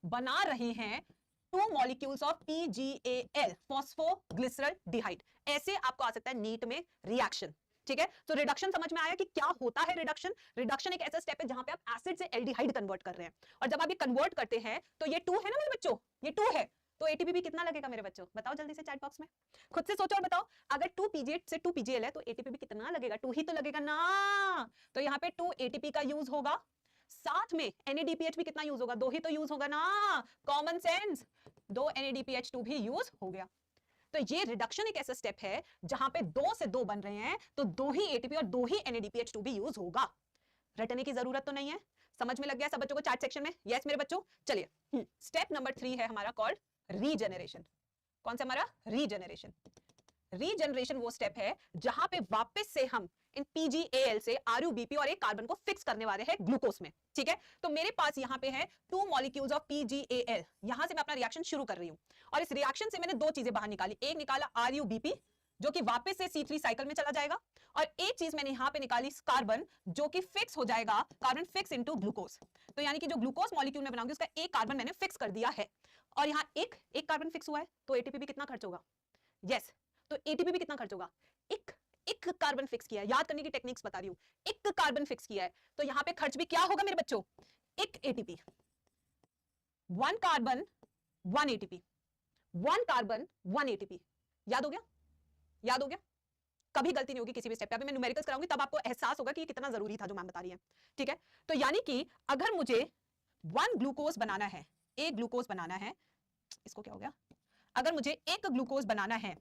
बना रहे हैं 2 मॉलिक्यूल्स ऑफ PGAL, फॉस्फोग्लिसरॉल्डिहाइड। ऐसे आपको आ सकता है नीट में रिएक्शन। ठीक है, तो रिडक्शन समझ में आया कि क्या होता है रिडक्शन। रिडक्शन एक ऐसा स्टेप है जहां पे आप एसिड से एल्डिहाइड कन्वर्ट कर रहे हैं, और जब आप ये कन्वर्ट करते हैं तो ये 2 है ना मेरे बच्चों, ये 2 है, तो एटीपी भी कितना लगेगा मेरे बच्चों, बताओ जल्दी से चैट बॉक्स में, खुद से सोचो और बताओ। अगर 2 PGA से 2 PGL है तो एटीपी भी कितना लगेगा, 2 ही तो लगेगा ना। तो यहाँ पे 2 ATP का यूज होगा, साथ में NADPH भी कितना यूज होगा, 2 ही तो यूज होगा ना, कॉमन सेंस, 2 NADPH2 भी यूज हो गया। तो ये रिडक्शन एक ऐसा स्टेप है जहां पे 2 से 2 बन रहे हैं, तो 2 ही ATP और 2 ही NADPH2 भी यूज होगा। रटने की जरूरत तो नहीं है, समझ में लग गया सब बच्चों को चैट सेक्शन में? यस मेरे बच्चों, चलिए स्टेप नंबर 3 है हमारा कॉल्ड रीजेनरेशन। कौन सा हमारा? रीजेनरेशन। रीजेनरेशन वो स्टेप है जहां पे वापस से हम इन PGAL से RuBP और एक कार्बन को फिक्स करने वाले हैं ग्लूकोज में। ठीक है, तो मेरे पास यहां पे है 2 मॉलिक्यूल्स ऑफ PGAL। यहां से मैं अपना रिएक्शन शुरू कर रही हूं, और इस रिएक्शन से मैंने 2 चीजें बाहर निकाली। एक निकाला RuBP जो कि वापस से C3 साइकिल में चला जाएगा, और एक चीज मैंने यहां पे निकाली कार्बन जो कि फिक्स हो जाएगा, कार्बन फिक्स इनटू ग्लूकोज। तो यानी कि जो ग्लूकोज मॉलिक्यूल में बनाऊंगी उसका एक कार्बन मैंने फिक्स कर दिया है, और यहां एक कार्बन फिक्स हुआ है, तो एटीपी भी कितना खर्च होगा? यस, तो एटीपी भी कितना खर्च होगा? एक कार्बन फिक्स किया है, याद करने की टेक्निक्स बता रही हूं, एक कार्बन फिक्स किया है, तो यहां पे खर्च भी क्या होगा मेरे बच्चों? एक ATP, 1 carbon 1 ATP, 1 carbon 1 ATP. याद हो गया? याद हो गया? कभी गलती नहीं होगी किसी भी स्टेप पे। अभी मैं न्यूमेरिकल्स कराऊंगी तब आपको एहसास होगा कि ये कितना जरूरी था जो मैम बता रही है। ठीक है, तो यानी कि अगर मुझे 1 ग्लूकोज बनाना है, एक ग्लूकोज बनाना है, इसको क्या हो गया, अगर मुझे एक ग्लूकोज बनाना है,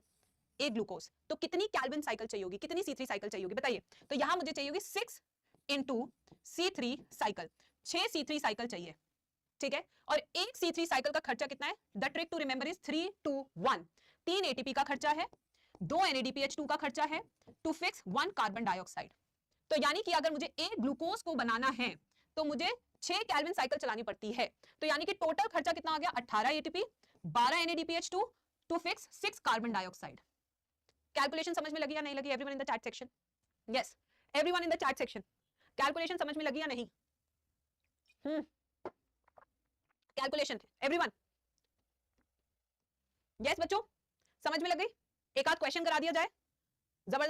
एक ग्लूकोज, तो कितनी कैल्विन साइकिल चाहिए होगी, कितनी C3 साइकिल चाहिए होगी बताइए? तो यहां मुझे चाहिए होगी 6 into C3 cycle, 6 C3 cycle चाहिए। ठीक है, और एक C3 साइकिल का खर्चा कितना है? The trick to remember is 3 to 1। 3 ATP का खर्चा है, 2 NADPH2 का खर्चा है, टू फिक्स 1 कार्बन डाइऑक्साइड। तो यानी कि अगर मुझे एक ग्लूकोज को बनाना है तो मुझे 6 कैल्विन साइकिल चलानी पड़ती है। तो यानी कि टोटल खर्चा कितना आ गया? 18 ATP, 12 NADPH2 to fix 6 carbon dioxide. Calculation समझ में लगी या नहीं लगी? Everyone in the chat section, yes, everyone in the chat section, calculation समझ में लगी या नहीं? कैलकुलेशन एवरीवन, यस बच्चों, समझ में लग गई? एक आध क्वेश्चन करा दिया जाए, जबरदस्त